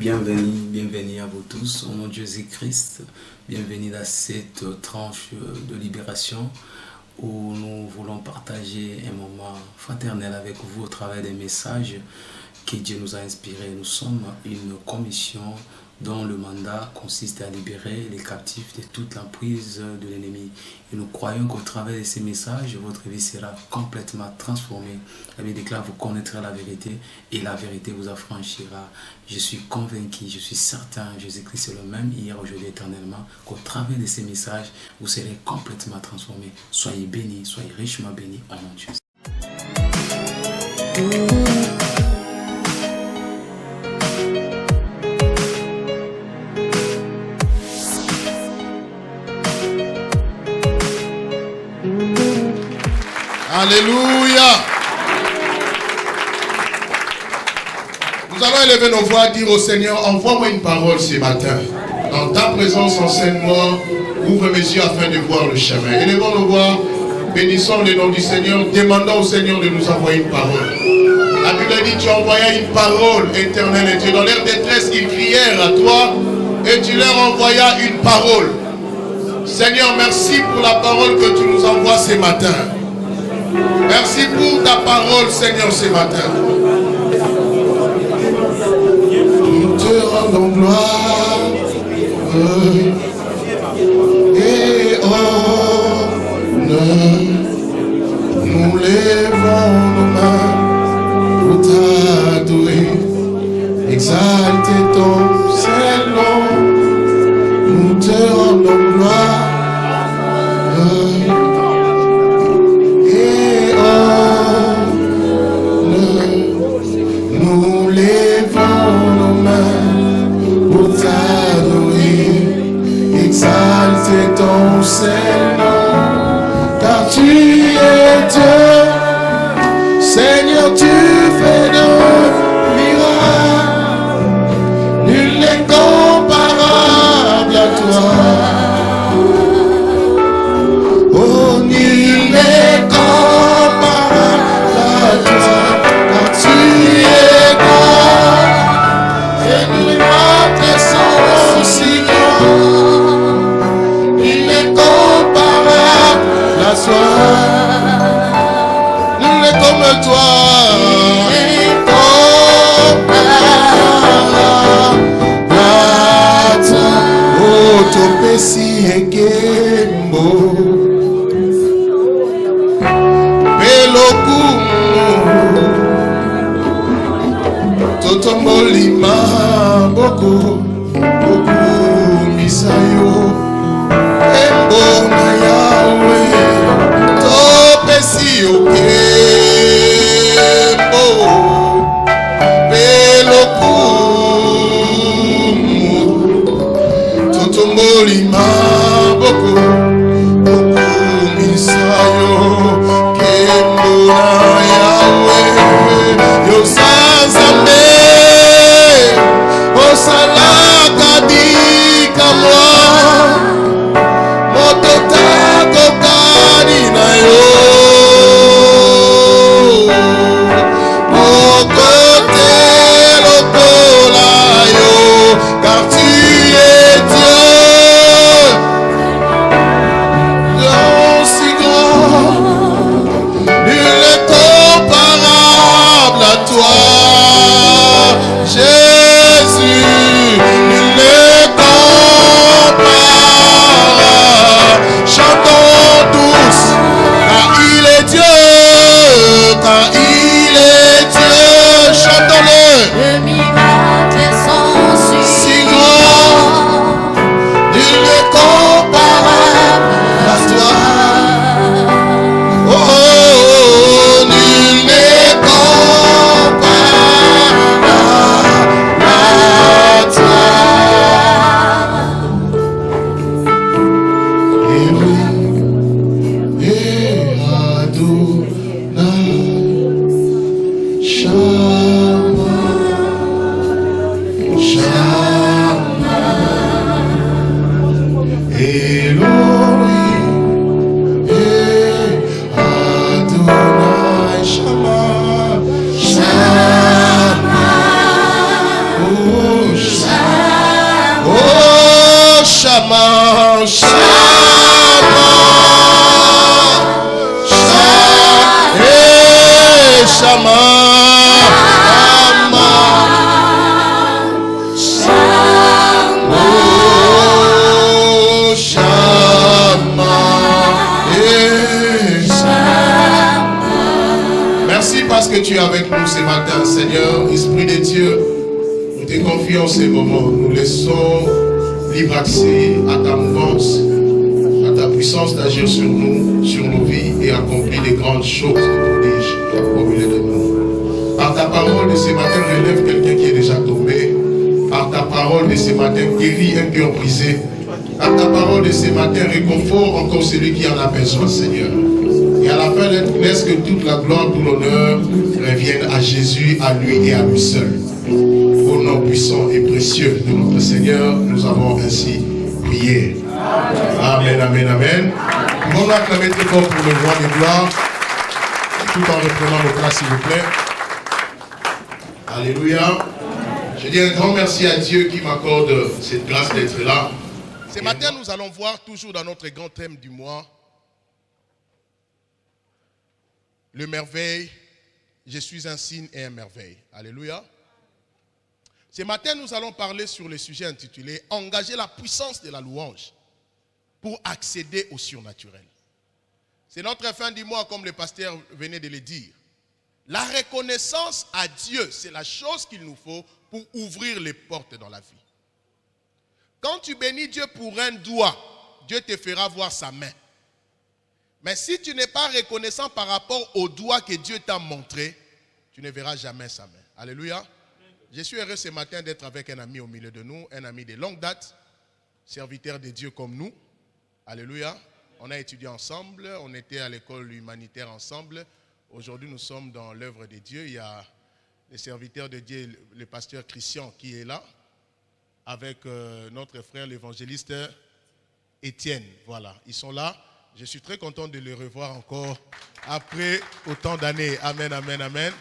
Bienvenue à vous tous, au nom de Jésus-Christ. Bienvenue dans cette tranche de libération où nous voulons partager un moment fraternel avec vous au travers des messages que Dieu nous a inspirés. Nous sommes une commission dont le mandat consiste à libérer les captifs de toute l'emprise de l'ennemi. Et nous croyons qu'au travers de ces messages, votre vie sera complètement transformée. La Bible déclare, vous connaîtrez la vérité et la vérité vous affranchira. Je suis convaincu, je suis certain, Jésus-Christ est le même hier, aujourd'hui, éternellement, qu'au travers de ces messages, vous serez complètement transformés. Soyez bénis, soyez richement bénis au nom de Jésus. Alléluia. Nous allons élever nos voix, dire au Seigneur, envoie-moi une parole ce matin. Dans ta présence, enseigne-moi, ouvre mes yeux afin de voir le chemin. Élevons nos voix, bénissons le nom du Seigneur, demandons au Seigneur de nous envoyer une parole. La Bible dit, tu envoyas une parole éternelle et Dieu. Dans leur détresse, ils crièrent à toi et tu leur envoyas une parole. Seigneur, merci pour la parole que tu nous envoies ce matin. Merci pour ta parole, Seigneur, ce matin. Nous te rendons gloire et honneur. Nous lèvons nos mains pour t'adorer, exalter ton Saint-Nom. Nous te rendons gloire. Nous lèvons nos mains pour t'adorer, exalter ton Saint-Nom, car tu es Dieu, Seigneur, tu fais de miracles, nul n'est comparable à toi. Oh, nul n'est comparable à toi. Tu es grand, et notre sang si grand, il est comparable à toi, nul n'est comme toi, comparable à toi. Oh, ton pessi est gembo, peloku. Totombolima beaucoup misayo embona yawe topesi okembo pelokumu totombolima beaucoup misayo kembona yawe yosanzambe Osalaka dika mwa motota kokani na yo mokote lokola yo car tu es Dieu Oh, Shama, Shama, Shama, Shama, oh, Shama, merci parce que tu es avec nous ce matin, Seigneur, Esprit de Dieu. Nous te confions ces moments. Nous laissons libre accès à ta mouvance, à ta puissance d'agir sur nous, sur nos vies et accomplir des grandes choses, des prodiges au milieu de nous. Par ta parole de ce matin, relève quelqu'un qui est déjà tombé. Par ta parole de ce matin, guéris un cœur brisé. Par ta parole de ce matin, réconfort encore celui qui en a besoin, Seigneur. Et à la fin, laisse que toute la gloire, tout l'honneur revienne à Jésus, à lui et à lui seul. Au nom puissant et précieux de notre Seigneur, nous avons ainsi prié. Amen, amen, amen. Pouvons-nous acclamer très fort pour le roi des gloires, tout en reprenant nos places, s'il vous plaît. Alléluia. Je dis un grand merci à Dieu qui m'accorde cette grâce d'être là. Ce matin, nous allons voir, toujours dans notre grand thème du mois, le merveille, je suis un signe et un merveille. Alléluia. Ce matin, nous allons parler sur le sujet intitulé « Engager la puissance de la louange pour accéder au surnaturel ». C'est notre fin du mois, comme le pasteur venait de le dire. La reconnaissance à Dieu, c'est la chose qu'il nous faut pour ouvrir les portes dans la vie. Quand tu bénis Dieu pour un doigt, Dieu te fera voir sa main. Mais si tu n'es pas reconnaissant par rapport au doigt que Dieu t'a montré, tu ne verras jamais sa main. Alléluia. Je suis heureux ce matin d'être avec un ami au milieu de nous, un ami de longue date, serviteur de Dieu comme nous. Alléluia. On a étudié ensemble, on était à l'école humanitaire ensemble. Aujourd'hui, nous sommes dans l'œuvre de Dieu. Il y a le serviteur de Dieu, le pasteur Christian, qui est là, avec notre frère l'évangéliste Étienne. Voilà, ils sont là. Je suis très content de les revoir encore après autant d'années. Amen, amen, amen.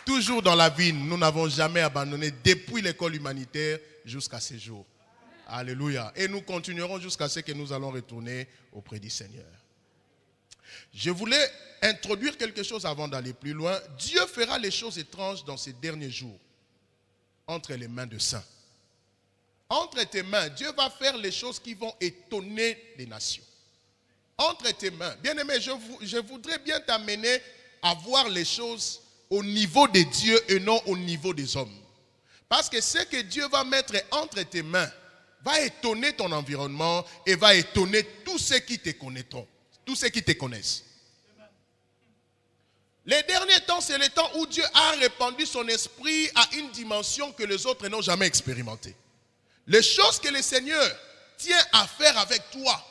Toujours dans la vie, nous n'avons jamais abandonné depuis l'école humanitaire jusqu'à ce jour. Alléluia. Et nous continuerons jusqu'à ce que nous allons retourner auprès du Seigneur. Je voulais introduire quelque chose avant d'aller plus loin. Dieu fera les choses étranges dans ces derniers jours entre les mains de saints. Entre tes mains, Dieu va faire les choses qui vont étonner les nations. Entre tes mains. Bien-aimé, je voudrais bien t'amener à voir les choses au niveau de Dieu et non au niveau des hommes. Parce que ce que Dieu va mettre entre tes mains va étonner ton environnement et va étonner tous ceux qui te connaîtront, tous ceux qui te connaissent. Les derniers temps, c'est le temps où Dieu a répandu son esprit à une dimension que les autres n'ont jamais expérimentée. Les choses que le Seigneur tient à faire avec toi,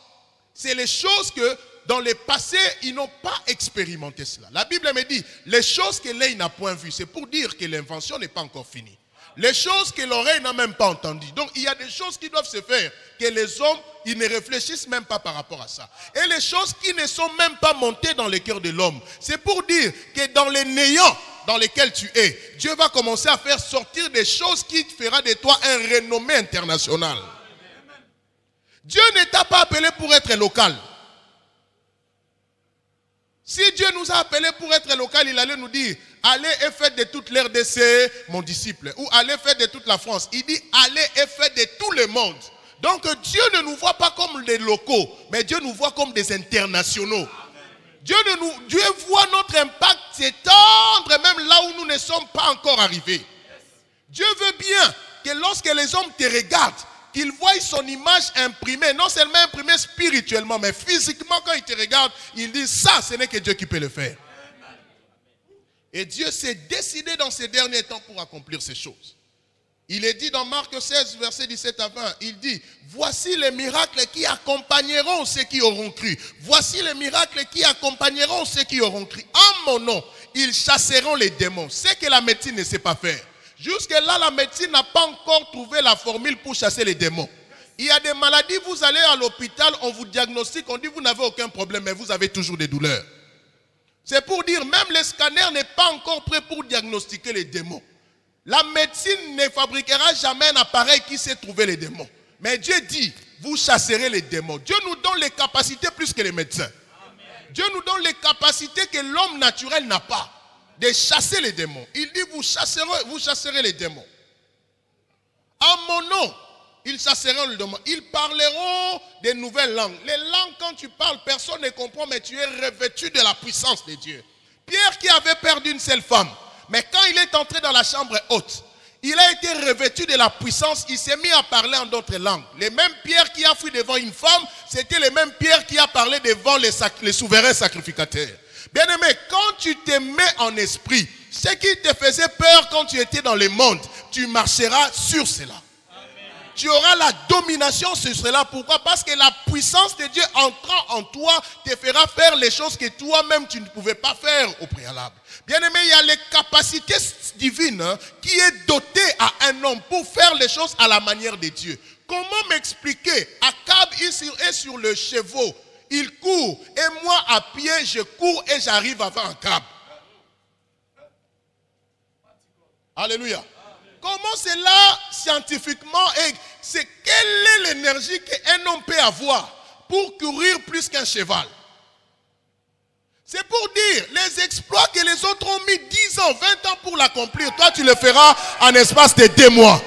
c'est les choses que dans le passé, ils n'ont pas expérimenté cela. La Bible me dit, les choses que l'œil n'a point vues, c'est pour dire que l'invention n'est pas encore finie. Les choses que l'oreille n'a même pas entendues. Donc il y a des choses qui doivent se faire, que les hommes, ils ne réfléchissent même pas par rapport à ça. Et les choses qui ne sont même pas montées dans le cœur de l'homme. C'est pour dire que dans les néants dans lesquels tu es, Dieu va commencer à faire sortir des choses qui fera de toi un renommé international. Dieu ne t'a pas appelé pour être local. Si Dieu nous a appelés pour être local, il allait nous dire, allez et faites de toute l'RDC mon disciple. Ou allez faire de toute la France. Il dit, allez et faites de tout le monde. Donc Dieu ne nous voit pas comme des locaux, mais Dieu nous voit comme des internationaux. Dieu voit notre impact s'étendre même là où nous ne sommes pas encore arrivés. Dieu veut bien que lorsque les hommes te regardent, qu'ils voient son image imprimée, non seulement imprimée spirituellement, mais physiquement quand ils te regardent, ils disent ça, ce n'est que Dieu qui peut le faire. Et Dieu s'est décidé dans ces derniers temps pour accomplir ces choses. Il est dit dans Marc 16, verset 17 à 20, il dit, voici les miracles qui accompagneront ceux qui auront cru. Voici les miracles qui accompagneront ceux qui auront cru. En mon nom, ils chasseront les démons. C'est que la médecine ne sait pas faire. Jusque-là, la médecine n'a pas encore trouvé la formule pour chasser les démons. Il y a des maladies, vous allez à l'hôpital, on vous diagnostique, on dit vous n'avez aucun problème, mais vous avez toujours des douleurs. C'est pour dire, même le scanner n'est pas encore prêt pour diagnostiquer les démons. La médecine ne fabriquera jamais un appareil qui sait trouver les démons. Mais Dieu dit, vous chasserez les démons. Dieu nous donne les capacités plus que les médecins. Dieu nous donne les capacités que l'homme naturel n'a pas. De chasser les démons. Il dit, vous chasserez les démons. En mon nom, ils chasseront les démons. Ils parleront des nouvelles langues. Les langues, quand tu parles, personne ne comprend, mais tu es revêtu de la puissance de Dieu. Pierre qui avait perdu une seule femme, mais quand il est entré dans la chambre haute, il a été revêtu de la puissance, il s'est mis à parler en d'autres langues. Les mêmes Pierre qui a fui devant une femme, c'était les mêmes Pierre qui a parlé devant les souverains sacrificateurs. Bien-aimé, quand tu te mets en esprit, ce qui te faisait peur quand tu étais dans le monde, tu marcheras sur cela. Tu auras la domination sur cela. Pourquoi? Parce que la puissance de Dieu entrant en toi te fera faire les choses que toi-même tu ne pouvais pas faire au préalable. Bien-aimé, il y a les capacités divines qui est dotées à un homme pour faire les choses à la manière de Dieu. Comment m'expliquer? Akab est sur le cheval, il court et moi à pied je cours et j'arrive avant Akab. Alléluia. Comment cela scientifiquement c'est quelle est l'énergie qu'un homme peut avoir pour courir plus qu'un cheval? C'est pour dire les exploits que les autres ont mis 10 ans, 20 ans pour l'accomplir. Toi tu le feras en espace de 2 mois.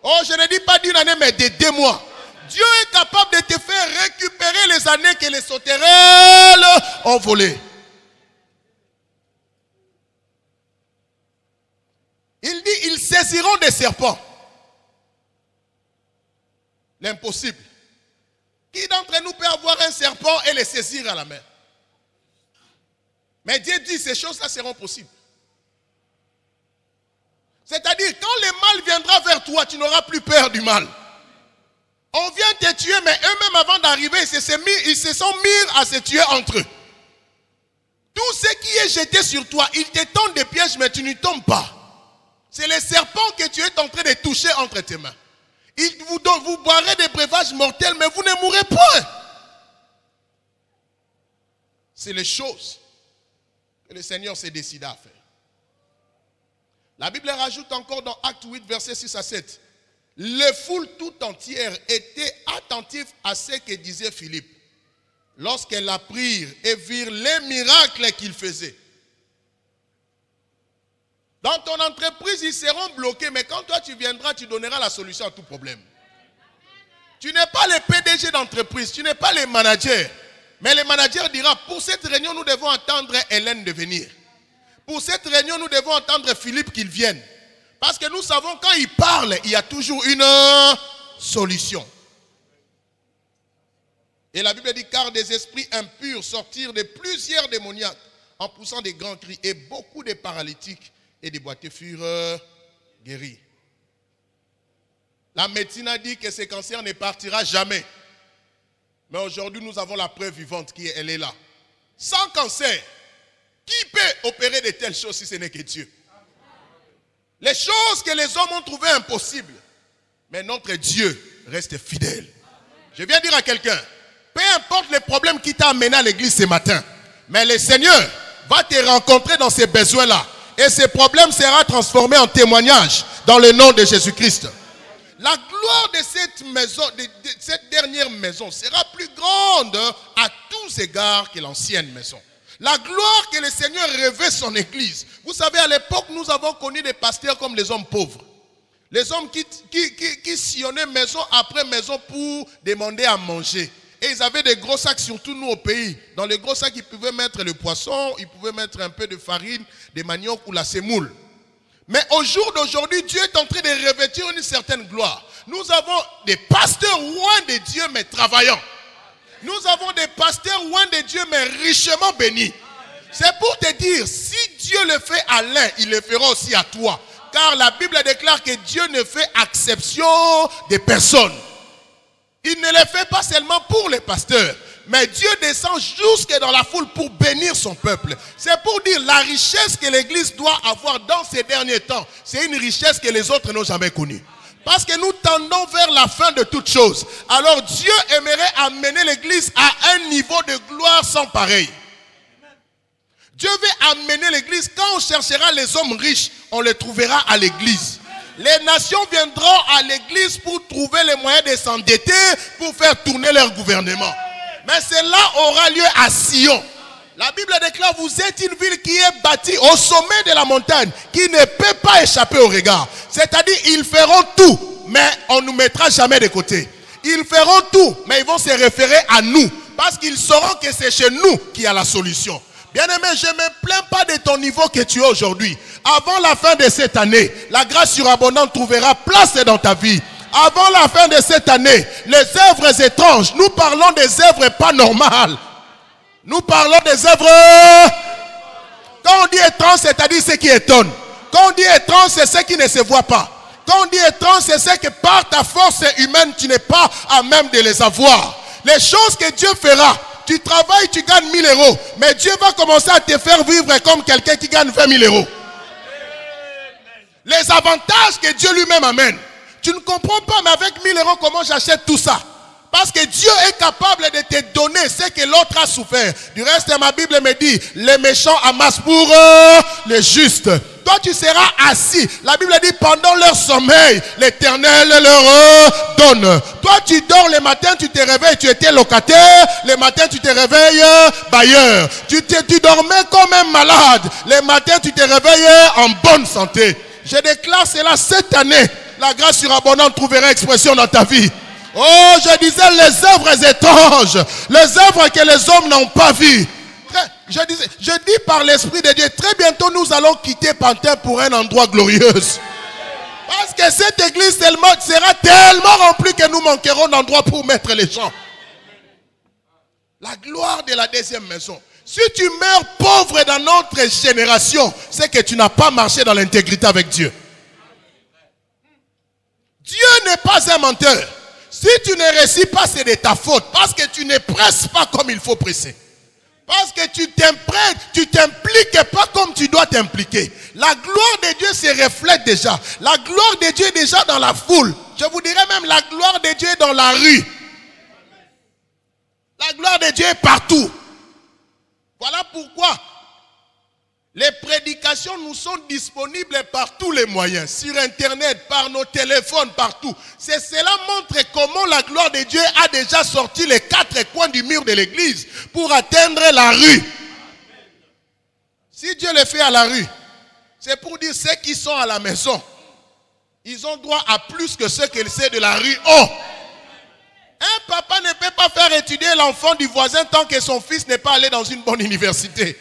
Oh, je ne dis pas d'une année mais de 2 mois. Dieu est capable de te faire récupérer les années que les sauterelles ont volées. Il dit, ils saisiront des serpents. L'impossible. Qui d'entre nous peut avoir un serpent et les saisir à la main? Mais Dieu dit, ces choses-là seront possibles. C'est-à-dire, quand le mal viendra vers toi, tu n'auras plus peur du mal. On vient te tuer, mais eux-mêmes avant d'arriver, ils se sont mis à se tuer entre eux. Tout ce qui est jeté sur toi, ils te tendent des pièges, mais tu ne tombes pas. C'est les serpents que tu es en train de toucher entre tes mains. Vous boirez des breuvages mortels, mais vous ne mourrez point. C'est les choses que le Seigneur s'est décidé à faire. La Bible rajoute encore dans Acte 8, versets 6 à 7. Les foules tout entières étaient attentives à ce que disait Philippe lorsqu'elles l'apprirent et virent les miracles qu'il faisait. Dans ton entreprise, ils seront bloqués, mais quand toi tu viendras, tu donneras la solution à tout problème. Tu n'es pas le PDG d'entreprise, tu n'es pas le manager. Mais le manager dira, pour cette réunion, nous devons attendre Hélène de venir. Pour cette réunion, nous devons attendre Philippe qu'il vienne. Parce que nous savons, quand il parle, il y a toujours une solution. Et la Bible dit, car des esprits impurs sortirent de plusieurs démoniaques en poussant des grands cris, et beaucoup de paralytiques et des boiteux furent guéris. La médecine a dit que ce cancer ne partira jamais. Mais aujourd'hui, nous avons la preuve vivante elle est là. Sans cancer, qui peut opérer de telles choses si ce n'est que Dieu? Les choses que les hommes ont trouvées impossibles. Mais notre Dieu reste fidèle. Je viens dire à quelqu'un, peu importe les problèmes qui t'ont amené à l'église ce matin, mais le Seigneur va te rencontrer dans ces besoins-là. Et ce problème sera transformé en témoignage dans le nom de Jésus-Christ. La gloire de cette maison, de cette dernière maison, sera plus grande à tous égards que l'ancienne maison. La gloire que le Seigneur revêt son église. Vous savez, à l'époque, nous avons connu des pasteurs comme les hommes pauvres. Les hommes qui sillonnaient maison après maison pour demander à manger. Et ils avaient des gros sacs, surtout nous au pays. Dans les gros sacs, ils pouvaient mettre le poisson, ils pouvaient mettre un peu de farine, des manioc ou la semoule. Mais au jour d'aujourd'hui, Dieu est en train de revêtir une certaine gloire. Nous avons des pasteurs loin de Dieu, mais travaillants. Nous avons des pasteurs loin de Dieu, mais richement bénis. C'est pour te dire, si Dieu le fait à l'un, il le fera aussi à toi. Car la Bible déclare que Dieu ne fait exception de personne. Il ne le fait pas seulement pour les pasteurs, mais Dieu descend jusque dans la foule pour bénir son peuple. C'est pour dire la richesse que l'Église doit avoir dans ces derniers temps. C'est une richesse que les autres n'ont jamais connue. Parce que nous tendons vers la fin de toutes choses. Alors Dieu aimerait amener l'Église à un niveau de gloire sans pareil. Dieu veut amener l'église. Quand on cherchera les hommes riches, on les trouvera à l'église. Les nations viendront à l'église pour trouver les moyens de s'endetter pour faire tourner leur gouvernement. Mais cela aura lieu à Sion. La Bible déclare, vous êtes une ville qui est bâtie au sommet de la montagne, qui ne peut pas échapper au regard. C'est-à-dire, ils feront tout, mais on ne nous mettra jamais de côté. Ils feront tout, mais ils vont se référer à nous, parce qu'ils sauront que c'est chez nous qu'il y a la solution. Bien-aimé, je ne me plains pas de ton niveau que tu es aujourd'hui. Avant la fin de cette année, la grâce surabondante trouvera place dans ta vie. Avant la fin de cette année, les œuvres étranges, nous parlons des œuvres pas normales. Nous parlons des œuvres. Quand on dit étrange, c'est-à-dire ce qui étonne. Quand on dit étrange, c'est ce qui ne se voit pas. Quand on dit étrange, c'est ce que par ta force humaine, tu n'es pas à même de les avoir. Les choses que Dieu fera. Tu travailles, tu gagnes 1000 euros. Mais Dieu va commencer à te faire vivre comme quelqu'un qui gagne 20 000 euros. Les avantages que Dieu lui-même amène. Tu ne comprends pas, mais avec 1000 euros, comment j'achète tout ça? Parce que Dieu est capable de te donner ce que l'autre a souffert. Du reste, ma Bible me dit, les méchants amassent pour les justes. Toi, tu seras assis. La Bible dit, pendant leur sommeil, l'Éternel leur donne. Toi, tu dors le matin, tu te réveilles, tu étais locataire. Le matin, tu te réveilles bailleur. Tu dormais comme un malade. Le matin, tu te réveilles en bonne santé. Je déclare cela cette année. La grâce surabondante trouvera expression dans ta vie. Oh, je disais les œuvres étranges, les œuvres que les hommes n'ont pas vues. Je dis par l'Esprit de Dieu, très bientôt nous allons quitter Pantin pour un endroit glorieux. Parce que cette église sera tellement remplie que nous manquerons d'endroits pour mettre les gens. La gloire de la deuxième maison. Si tu meurs pauvre dans notre génération, c'est que tu n'as pas marché dans l'intégrité avec Dieu. Dieu n'est pas un menteur. Si tu ne réussis pas, c'est de ta faute. Parce que tu ne presses pas comme il faut presser. Parce que tu t'impliques pas comme tu dois t'impliquer. La gloire de Dieu se reflète déjà. La gloire de Dieu est déjà dans la foule. Je vous dirais même la gloire de Dieu est dans la rue. La gloire de Dieu est partout. Voilà pourquoi les prédications nous sont disponibles par tous les moyens, sur internet, par nos téléphones, partout. Cela montre comment la gloire de Dieu a déjà sorti les 4 coins du mur de l'église pour atteindre la rue. Si Dieu le fait à la rue, c'est pour dire ceux qui sont à la maison, ils ont droit à plus que ceux que ceux de la rue ont. Un papa ne peut pas faire étudier l'enfant du voisin tant que son fils n'est pas allé dans une bonne université.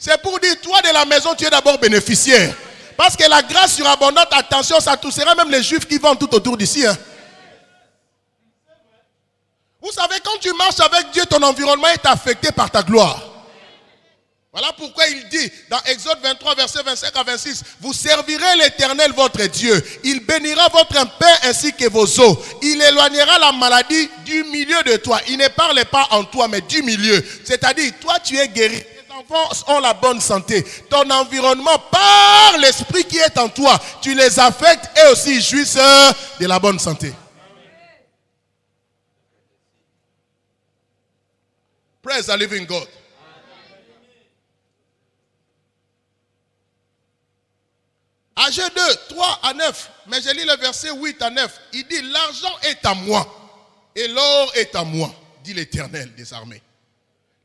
C'est pour dire, toi de la maison, tu es d'abord bénéficiaire. Parce que la grâce surabondante, attention, ça touchera même les juifs qui vont tout autour d'ici. Hein. Vous savez, quand tu marches avec Dieu, ton environnement est affecté par ta gloire. Voilà pourquoi il dit, dans Exode 23, versets 25 à 26, vous servirez l'Éternel votre Dieu. Il bénira votre pain ainsi que vos os. Il éloignera la maladie du milieu de toi. Il ne parle pas en toi, mais du milieu. C'est-à-dire, toi, tu es guéri. Enfants ont la bonne santé. Ton environnement, par l'esprit qui est en toi, tu les affectes et aussi jouissent de la bonne santé. Praise the living God. Âgé 2, 3 à 9, mais je lis le verset 8 à 9. Il dit, l'argent est à moi et l'or est à moi, dit l'Éternel des armées.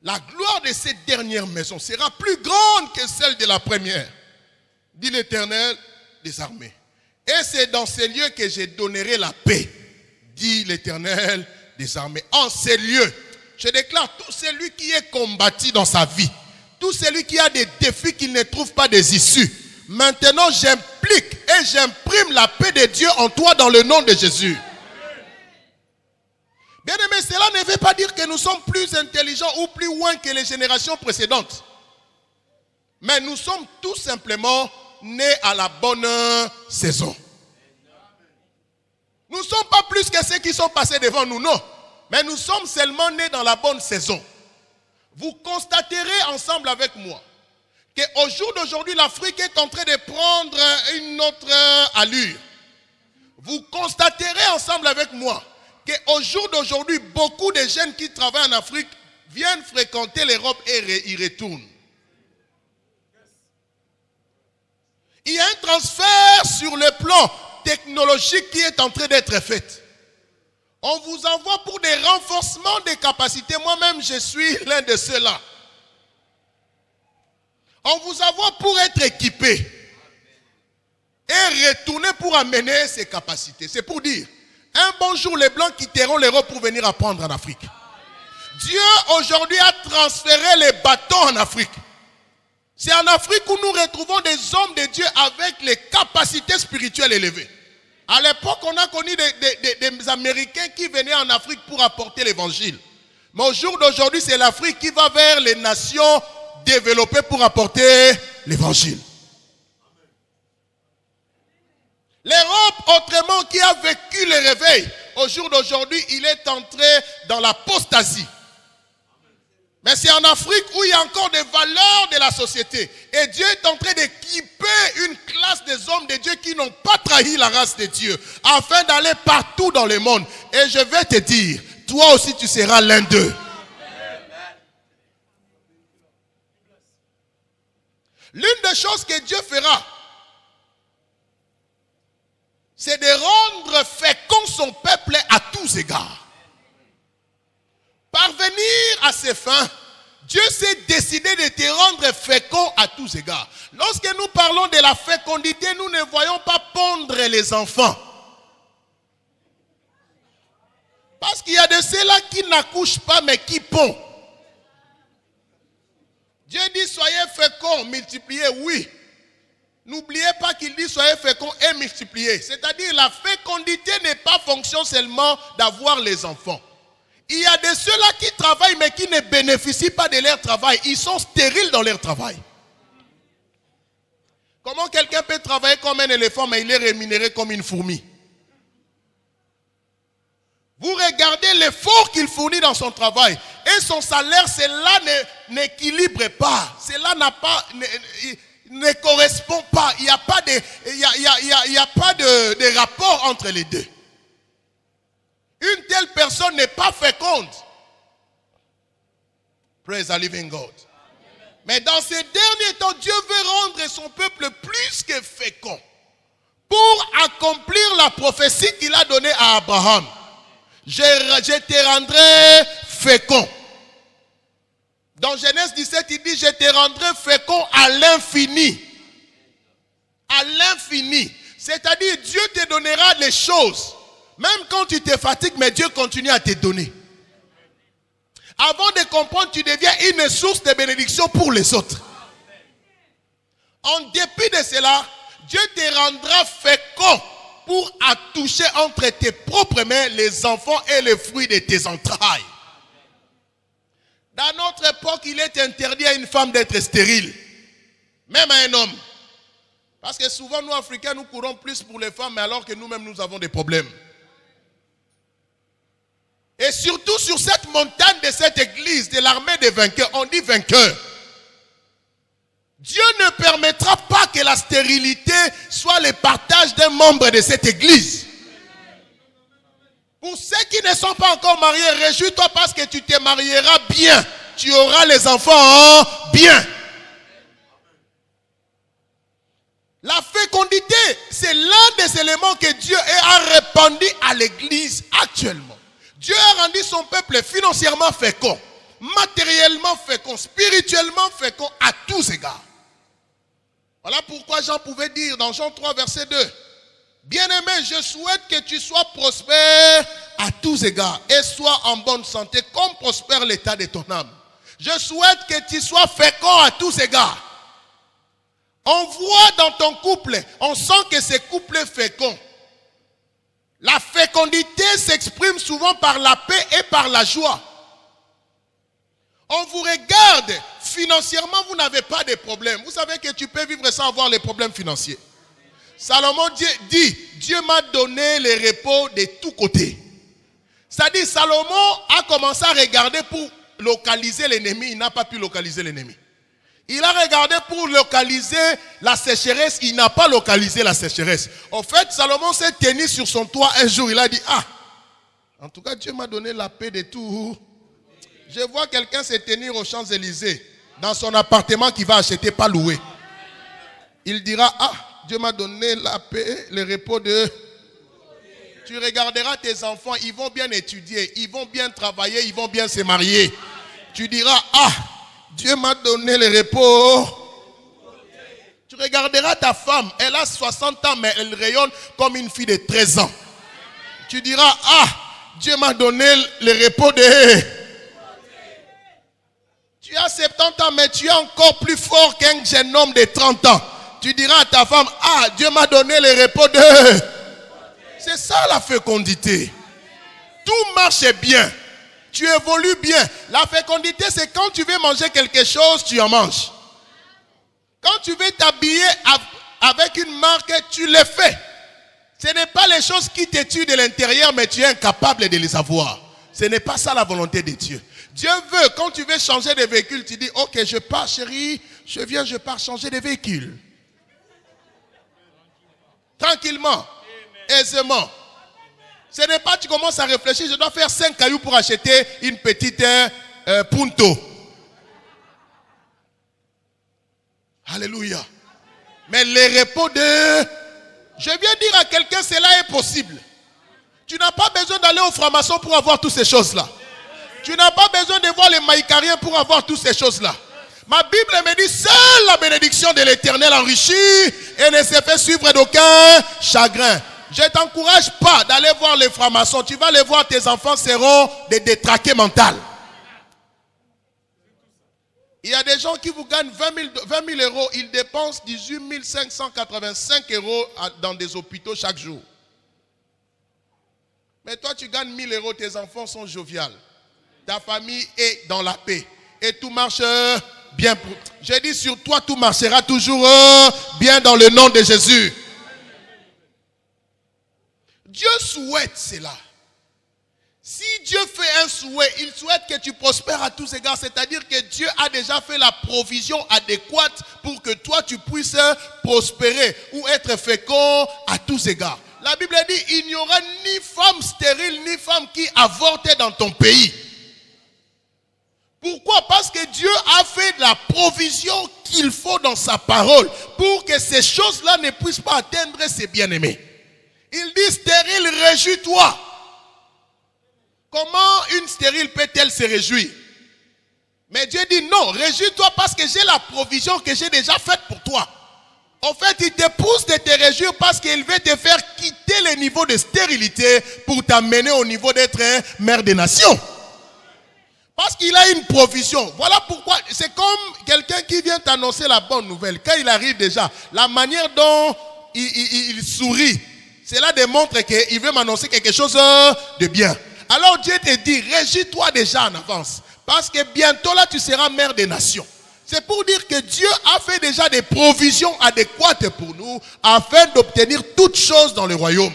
La gloire de cette dernière maison sera plus grande que celle de la première, dit l'Éternel des armées. Et c'est dans ces lieux que je donnerai la paix, dit l'Éternel des armées. En ces lieux, je déclare tout celui qui est combattu dans sa vie, tout celui qui a des défis qu'il ne trouve pas des issues. Maintenant, j'implique et j'imprime la paix de Dieu en toi dans le nom de Jésus. Bien aimé, cela ne veut pas dire que nous sommes plus intelligents ou plus loin que les générations précédentes. Mais nous sommes tout simplement nés à la bonne saison. Nous ne sommes pas plus que ceux qui sont passés devant nous, non. Mais nous sommes seulement nés dans la bonne saison. Vous constaterez ensemble avec moi qu'au jour d'aujourd'hui, l'Afrique est en train de prendre une autre allure. Vous constaterez ensemble avec moi qu'au jour d'aujourd'hui, beaucoup de jeunes qui travaillent en Afrique viennent fréquenter l'Europe et y retournent. Il y a un transfert sur le plan technologique qui est en train d'être fait. On vous envoie pour des renforcements des capacités. Moi-même, je suis l'un de ceux-là. On vous envoie pour être équipé et retourner pour amener ses capacités. C'est pour dire, un bon jour, les Blancs quitteront l'Europe pour venir apprendre en Afrique. Dieu, aujourd'hui, a transféré les bâtons en Afrique. C'est en Afrique où nous retrouvons des hommes de Dieu avec les capacités spirituelles élevées. À l'époque, on a connu des Américains qui venaient en Afrique pour apporter l'évangile. Mais au jour d'aujourd'hui, c'est l'Afrique qui va vers les nations développées pour apporter l'évangile. L'Europe, autrement, qui a vécu le réveil, au jour d'aujourd'hui, il est entré dans l'apostasie. Mais c'est en Afrique où il y a encore des valeurs de la société. Et Dieu est en train d'équiper une classe des hommes de Dieu qui n'ont pas trahi la race de Dieu, afin d'aller partout dans le monde. Et je vais te dire, toi aussi tu seras l'un d'eux. L'une des choses que Dieu fera, c'est de rendre fécond son peuple à tous égards. Parvenir à ses fins, Dieu s'est décidé de te rendre fécond à tous égards. Lorsque nous parlons de la fécondité, nous ne voyons pas pondre les enfants. Parce qu'il y a de ceux-là qui n'accouchent pas mais qui pondent. Dieu dit soyez féconds, multipliez, oui. N'oubliez pas qu'il dit soyez féconds et multipliez. C'est-à-dire la fécondité n'est pas fonction seulement d'avoir les enfants. Il y a de ceux-là qui travaillent mais qui ne bénéficient pas de leur travail. Ils sont stériles dans leur travail. Comment quelqu'un peut travailler comme un éléphant mais il est rémunéré comme une fourmi? Vous regardez l'effort qu'il fournit dans son travail et son salaire, cela n'équilibre pas. Cela ne correspond pas. Il n'y a pas de rapport entre les deux. Une telle personne n'est pas féconde. Praise the living God. Mais dans ces derniers temps, Dieu veut rendre son peuple plus que fécond pour accomplir la prophétie qu'il a donnée à Abraham. Je te rendrai fécond. Dans Genèse 17, il dit, je te rendrai fécond à l'infini. À l'infini. C'est-à-dire, Dieu te donnera les choses. Même quand tu te fatigues, mais Dieu continue à te donner. Avant de comprendre, tu deviens une source de bénédiction pour les autres. En dépit de cela, Dieu te rendra fécond pour attoucher entre tes propres mains les enfants et les fruits de tes entrailles. Dans notre époque, il est interdit à une femme d'être stérile. Même à un homme. Parce que souvent, nous, Africains, nous courons plus pour les femmes, mais alors que nous-mêmes, nous avons des problèmes. Et surtout sur cette montagne de cette église, de l'armée des vainqueurs, on dit vainqueur. Dieu ne permettra pas que la stérilité soit le partage d'un membre de cette église. Pour ceux qui ne sont pas encore mariés, réjouis-toi parce que tu te marieras bien. Tu auras les enfants bien. La fécondité, c'est l'un des éléments que Dieu a répandu à l'église actuellement. Dieu a rendu son peuple financièrement fécond, matériellement fécond, spirituellement fécond à tous égards. Voilà pourquoi Jean pouvait dire dans Jean 3 verset 2, bien-aimé, je souhaite que tu sois prospère à tous égards et sois en bonne santé comme prospère l'état de ton âme. Je souhaite que tu sois fécond à tous égards. On voit dans ton couple, on sent que ce couple est fécond. La fécondité s'exprime souvent par la paix et par la joie. On vous regarde, financièrement, vous n'avez pas de problème. Vous savez que tu peux vivre sans avoir les problèmes financiers. Salomon dit, Dieu m'a donné le repos de tous côtés. C'est-à-dire, Salomon a commencé à regarder pour localiser l'ennemi. Il n'a pas pu localiser l'ennemi. Il a regardé pour localiser la sécheresse. Il n'a pas localisé la sécheresse. En fait, Salomon s'est tenu sur son toit un jour. Il a dit, en tout cas, Dieu m'a donné la paix de tout. Je vois quelqu'un se tenir aux Champs-Élysées dans son appartement qu'il va acheter, pas louer. Il dira, Dieu m'a donné la paix, le repos de... Tu regarderas tes enfants, ils vont bien étudier, ils vont bien travailler, ils vont bien se marier. Tu diras, ah, Dieu m'a donné le repos. Tu regarderas ta femme, elle a 60 ans, mais elle rayonne comme une fille de 13 ans. Tu diras, ah, Dieu m'a donné le repos de... Tu as 70 ans, mais tu es encore plus fort qu'un jeune homme de 30 ans. Tu diras à ta femme, ah, Dieu m'a donné le repos de... C'est ça la fécondité. Tout marche bien. Tu évolues bien. La fécondité, c'est quand tu veux manger quelque chose, tu en manges. Quand tu veux t'habiller avec une marque, tu le fais. Ce n'est pas les choses qui te tuent de l'intérieur, mais tu es incapable de les avoir. Ce n'est pas ça la volonté de Dieu. Dieu veut, quand tu veux changer de véhicule, tu dis, ok, je pars chérie, je pars changer de véhicule. Tranquillement, aisément. Ce n'est pas tu commences à réfléchir, je dois faire 5 cailloux pour acheter une petite Punto. Alléluia. Mais les repos de... Je viens dire à quelqu'un, cela est possible. Tu n'as pas besoin d'aller au franc-maçon pour avoir toutes ces choses-là. Tu n'as pas besoin de voir les maïkariens pour avoir toutes ces choses-là. Ma Bible me dit, seule la bénédiction de l'Éternel enrichit et ne se fait suivre d'aucun chagrin. Je ne t'encourage pas d'aller voir les francs-maçons. Tu vas les voir, tes enfants seront des détraqués mentaux. Il y a des gens qui vous gagnent 20 000 euros. Ils dépensent 18 585 euros dans des hôpitaux chaque jour. Mais toi, tu gagnes 1 000 euros. Tes enfants sont joviales. Ta famille est dans la paix. Et tout marche bien. Je dis sur toi, tout marchera toujours bien dans le nom de Jésus. Dieu souhaite cela. Si Dieu fait un souhait, il souhaite que tu prospères à tous égards. C'est-à-dire que Dieu a déjà fait la provision adéquate pour que toi tu puisses prospérer ou être fécond à tous égards. La Bible dit, il n'y aura ni femme stérile, ni femme qui avorte dans ton pays. Pourquoi? Parce que Dieu a fait la provision qu'il faut dans sa parole pour que ces choses-là ne puissent pas atteindre ses bien-aimés. Il dit, stérile, réjouis-toi. Comment une stérile peut-elle se réjouir? Mais Dieu dit non, réjouis-toi parce que j'ai la provision que j'ai déjà faite pour toi. En fait, il te pousse de te réjouir parce qu'il veut te faire quitter le niveau de stérilité pour t'amener au niveau d'être mère des nations. Parce qu'il a une provision. Voilà pourquoi, c'est comme quelqu'un qui vient t'annoncer la bonne nouvelle. Quand il arrive déjà, la manière dont il sourit, cela démontre qu'il veut m'annoncer quelque chose de bien. Alors Dieu te dit, réjouis-toi déjà en avance. Parce que bientôt là, tu seras mère des nations. C'est pour dire que Dieu a fait déjà des provisions adéquates pour nous afin d'obtenir toutes choses dans le royaume.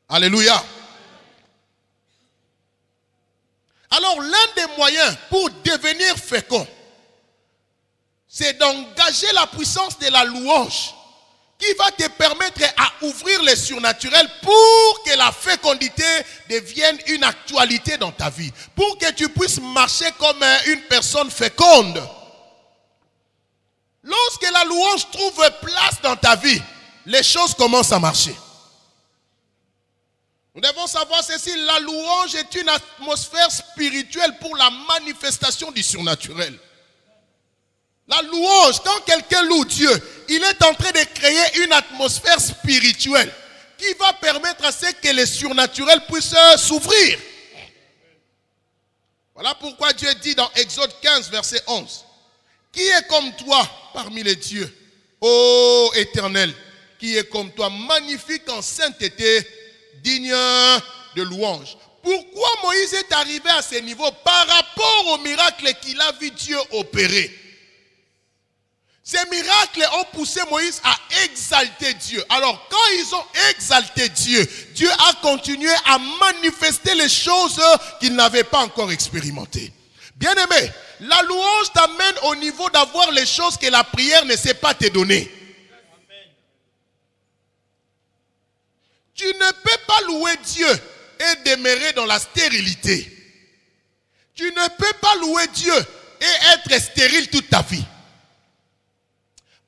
Alléluia. Alors l'un des moyens pour devenir fécond, c'est d'engager la puissance de la louange qui va te permettre à ouvrir le surnaturel pour que la fécondité devienne une actualité dans ta vie. Pour que tu puisses marcher comme une personne féconde. Lorsque la louange trouve place dans ta vie, les choses commencent à marcher. Nous devons savoir ceci, la louange est une atmosphère spirituelle pour la manifestation du surnaturel. La louange, quand quelqu'un loue Dieu, il est en train de créer une atmosphère spirituelle qui va permettre à ce que le surnaturel puisse s'ouvrir. Voilà pourquoi Dieu dit dans Exode 15, verset 11, « Qui est comme toi parmi les dieux, ô Éternel, qui est comme toi, magnifique en sainteté, digne de louange. » Pourquoi Moïse est arrivé à ce niveau? Par rapport au miracle qu'il a vu Dieu opérer. Ces miracles ont poussé Moïse à exalter Dieu. Alors, quand ils ont exalté Dieu, Dieu a continué à manifester les choses qu'il n'avait pas encore expérimentées. Bien-aimé, la louange t'amène au niveau d'avoir les choses que la prière ne sait pas te donner. Tu ne peux pas louer Dieu et demeurer dans la stérilité. Tu ne peux pas louer Dieu et être stérile toute ta vie.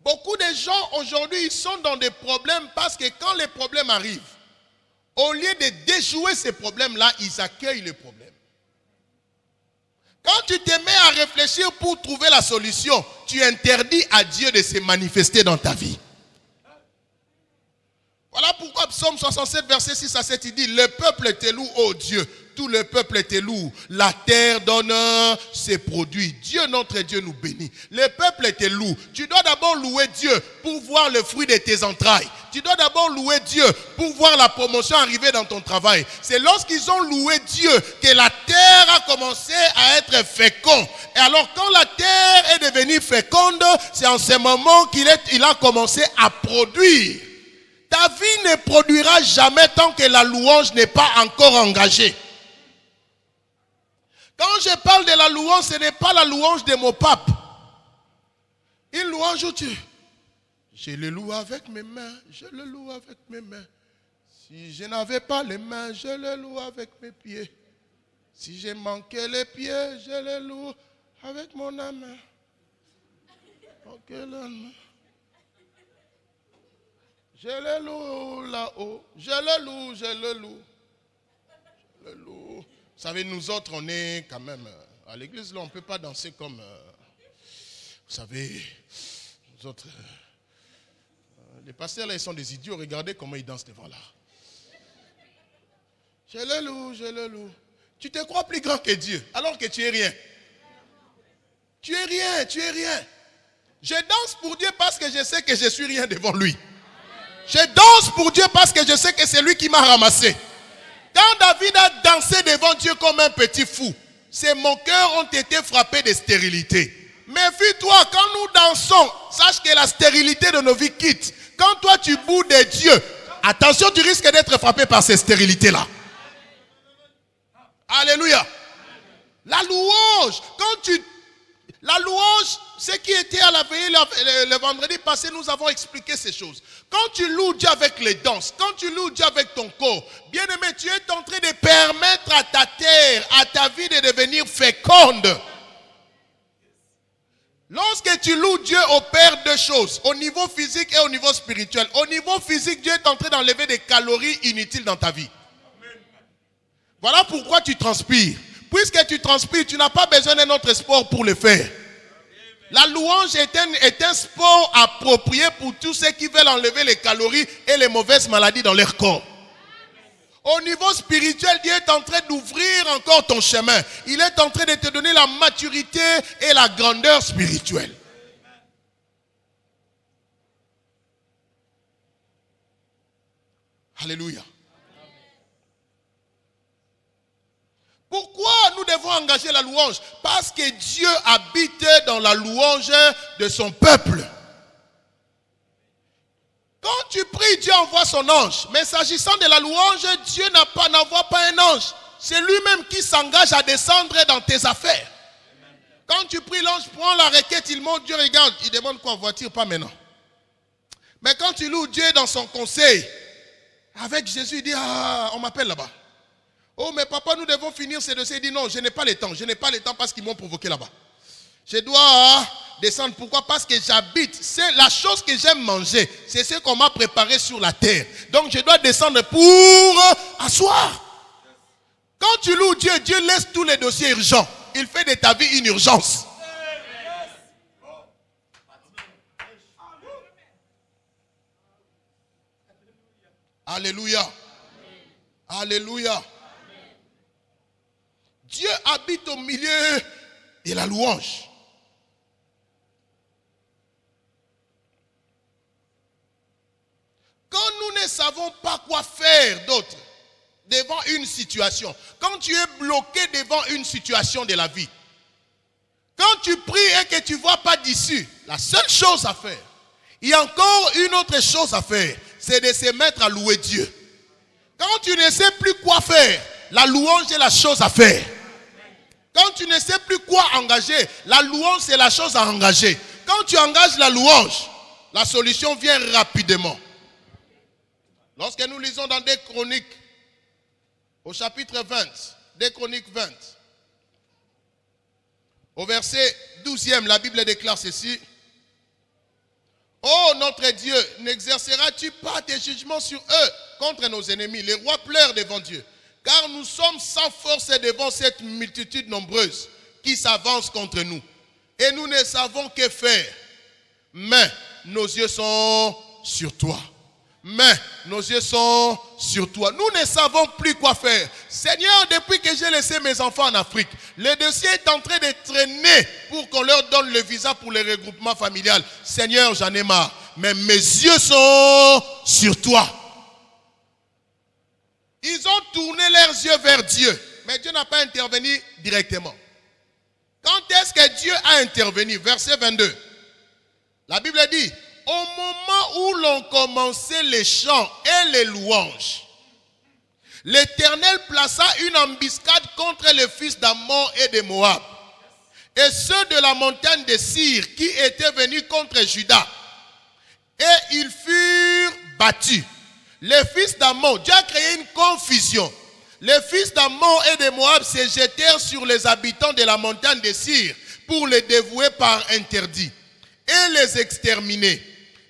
Beaucoup de gens aujourd'hui, ils sont dans des problèmes parce que quand les problèmes arrivent, au lieu de déjouer ces problèmes-là, ils accueillent les problèmes. Quand tu te mets à réfléchir pour trouver la solution, tu interdis à Dieu de se manifester dans ta vie. Voilà pourquoi Psaume 67, verset 6 à 7, il dit, le peuple te loue, ô Dieu, tout le peuple te loue, la terre donne ses produits. Dieu, notre Dieu, nous bénit. Le peuple te loue. Tu dois d'abord louer Dieu pour voir le fruit de tes entrailles. Tu dois d'abord louer Dieu pour voir la promotion arriver dans ton travail. C'est lorsqu'ils ont loué Dieu que la terre a commencé à être féconde. Et alors quand la terre est devenue féconde, c'est en ce moment qu'il a commencé à produire. Ta vie ne produira jamais tant que la louange n'est pas encore engagée. Quand je parle de la louange, ce n'est pas la louange de mon pape. Une louange où je le loue avec mes mains, je le loue avec mes mains. Si je n'avais pas les mains, je le loue avec mes pieds. Si j'ai manqué les pieds, je le loue avec mon âme. Okay, je le loue là-haut, je le loue, je le loue, je le loue. Vous savez, nous autres, on est quand même, à l'église, là, on ne peut pas danser comme, vous savez, nous autres, les pasteurs, là, ils sont des idiots, regardez comment ils dansent devant là. Je le loue, je le loue. Tu te crois plus grand que Dieu, alors que tu es rien. Tu es rien, tu es rien. Je danse pour Dieu parce que je sais que je suis rien devant lui. Je danse pour Dieu parce que je sais que c'est lui qui m'a ramassé. Quand David a dansé devant Dieu comme un petit fou, ses moqueurs ont été frappés de stérilité. Méfie-toi, quand nous dansons, sache que la stérilité de nos vies quitte. Quand toi tu boudes de Dieu, attention, tu risques d'être frappé par ces stérilités-là. Alléluia. La louange, la louange, ce qui était à la veillée le vendredi passé, nous avons expliqué ces choses. Quand tu loues Dieu avec les danses, quand tu loues Dieu avec ton corps, bien aimé, tu es en train de permettre à ta terre, à ta vie de devenir féconde. Lorsque tu loues Dieu, opère deux choses, au niveau physique et au niveau spirituel. Au niveau physique, Dieu est en train d'enlever des calories inutiles dans ta vie. Voilà pourquoi tu transpires. Puisque tu transpires, tu n'as pas besoin d'un autre sport pour le faire. La louange est un sport approprié pour tous ceux qui veulent enlever les calories et les mauvaises maladies dans leur corps. Au niveau spirituel, Dieu est en train d'ouvrir encore ton chemin. Il est en train de te donner la maturité et la grandeur spirituelle. Alléluia. Pourquoi nous devons engager la louange? Parce que Dieu habite dans la louange de son peuple. Quand tu pries, Dieu envoie son ange. Mais s'agissant de la louange, Dieu n'envoie pas un ange. C'est lui-même qui s'engage à descendre dans tes affaires. Quand tu pries, l'ange prend la requête, il monte, Dieu regarde. Il demande quoi en voiture? Pas maintenant. Mais quand tu loues Dieu dans son conseil, avec Jésus, il dit, ah, on m'appelle là-bas. Oh, mais papa, nous devons finir ces dossiers. Il dit non, je n'ai pas le temps. Je n'ai pas le temps parce qu'ils m'ont provoqué là-bas. Je dois descendre. Pourquoi? Parce que j'habite. C'est la chose que j'aime manger. C'est ce qu'on m'a préparé sur la terre. Donc je dois descendre pour asseoir. Quand tu loues Dieu, Dieu laisse tous les dossiers urgents. Il fait de ta vie une urgence. Alléluia. Alléluia. Dieu habite au milieu de la louange. Quand nous ne savons pas quoi faire d'autre devant une situation, quand tu es bloqué devant une situation de la vie, quand tu pries et que tu ne vois pas d'issue, la seule chose à faire, il y a encore une autre chose à faire, c'est de se mettre à louer Dieu. Quand tu ne sais plus quoi faire, la louange est la chose à faire. Quand tu ne sais plus quoi engager, la louange c'est la chose à engager. Quand tu engages la louange, la solution vient rapidement. Lorsque nous lisons dans 2 Chroniques, au chapitre 20, 2 Chroniques 20, au verset 12e, la Bible déclare ceci. Oh notre Dieu, n'exerceras-tu pas tes jugements sur eux contre nos ennemis? Les rois pleurent devant Dieu, car nous sommes sans force devant cette multitude nombreuse qui s'avance contre nous. Et nous ne savons que faire. Mais nos yeux sont sur toi. Mais nos yeux sont sur toi. Nous ne savons plus quoi faire. Seigneur, depuis que j'ai laissé mes enfants en Afrique, le dossier est en train de traîner pour qu'on leur donne le visa pour le regroupement familial. Seigneur, j'en ai marre. Mais mes yeux sont sur toi. Ils ont tourné leurs yeux vers Dieu. Mais Dieu n'a pas intervenu directement. Quand est-ce que Dieu a intervenu? Verset 22. La Bible dit, au moment où l'on commençait les chants et les louanges, l'Éternel plaça une embuscade contre les fils d'Ammon et de Moab, et ceux de la montagne de Syr qui étaient venus contre Juda. Et ils furent battus. Les fils d'Ammon, Dieu a créé une confusion. Les fils d'Ammon et de Moab se jetèrent sur les habitants de la montagne de Syr pour les dévouer par interdit et les exterminer.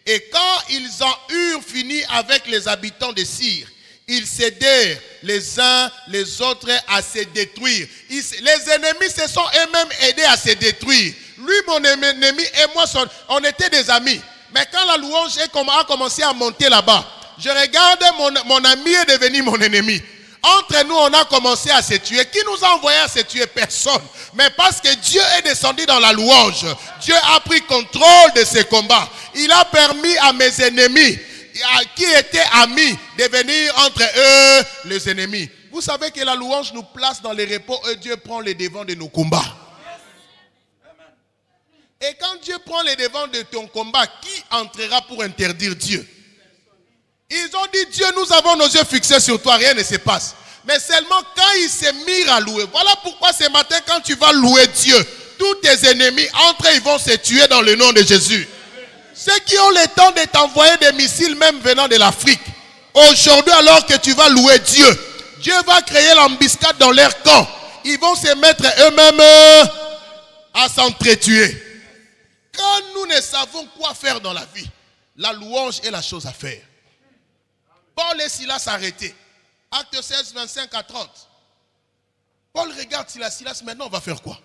Et quand ils en eurent fini avec les habitants de Syr, ils s'aidèrent les uns les autres à se détruire. Les ennemis se sont eux-mêmes aidés à se détruire. Lui, mon ennemi et moi, on était des amis. Mais quand la louange a commencé à monter là-bas, je regarde, mon ami est devenu mon ennemi. Entre nous, on a commencé à se tuer. Qui nous a envoyé à se tuer? Personne. Mais parce que Dieu est descendu dans la louange, Dieu a pris contrôle de ces combats. Il a permis à mes ennemis, qui étaient amis, de venir entre eux les ennemis. Vous savez que la louange nous place dans les repos et Dieu prend les devants de nos combats. Et quand Dieu prend les devants de ton combat, qui entrera pour interdire Dieu? Ils ont dit, Dieu, nous avons nos yeux fixés sur toi, rien ne se passe. Mais seulement quand ils se mirent à louer. Voilà pourquoi ce matin, quand tu vas louer Dieu, tous tes ennemis, entre eux, ils vont se tuer dans le nom de Jésus. Ceux qui ont le temps de t'envoyer des missiles, même venant de l'Afrique, aujourd'hui, alors que tu vas louer Dieu, Dieu va créer l'embuscade dans leur camp. Ils vont se mettre eux-mêmes à s'entretuer. Quand nous ne savons quoi faire dans la vie, la louange est la chose à faire. Paul et Silas arrêtés. Acte 16, 25 à 30. Paul regarde Silas, maintenant on va faire quoi?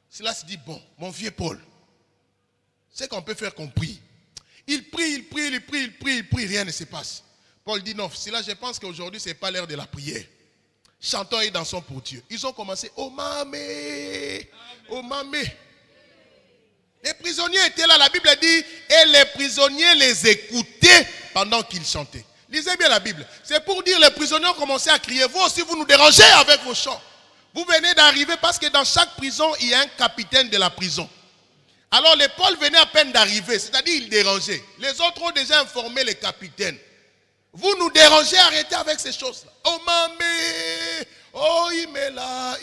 Silas dit, bon, mon vieux Paul, c'est qu'on peut faire qu'on prie. Il prie, rien ne se passe. Paul dit, non, Silas, je pense qu'aujourd'hui ce n'est pas l'heure de la prière. Chantons et dansons pour Dieu. Ils ont commencé, oh mamé, oh mamé. Les prisonniers étaient là, la Bible dit, et les prisonniers les écoutaient pendant qu'ils chantaient. Lisez bien la Bible. C'est pour dire les prisonniers ont commencé à crier. Vous aussi, vous nous dérangez avec vos chants. Vous venez d'arriver parce que dans chaque prison, il y a un capitaine de la prison. Alors les Paul venaient à peine d'arriver, c'est-à-dire ils dérangeaient. Les autres ont déjà informé les capitaines. Vous nous dérangez, arrêtez avec ces choses-là. Oh mamé, oh il met là.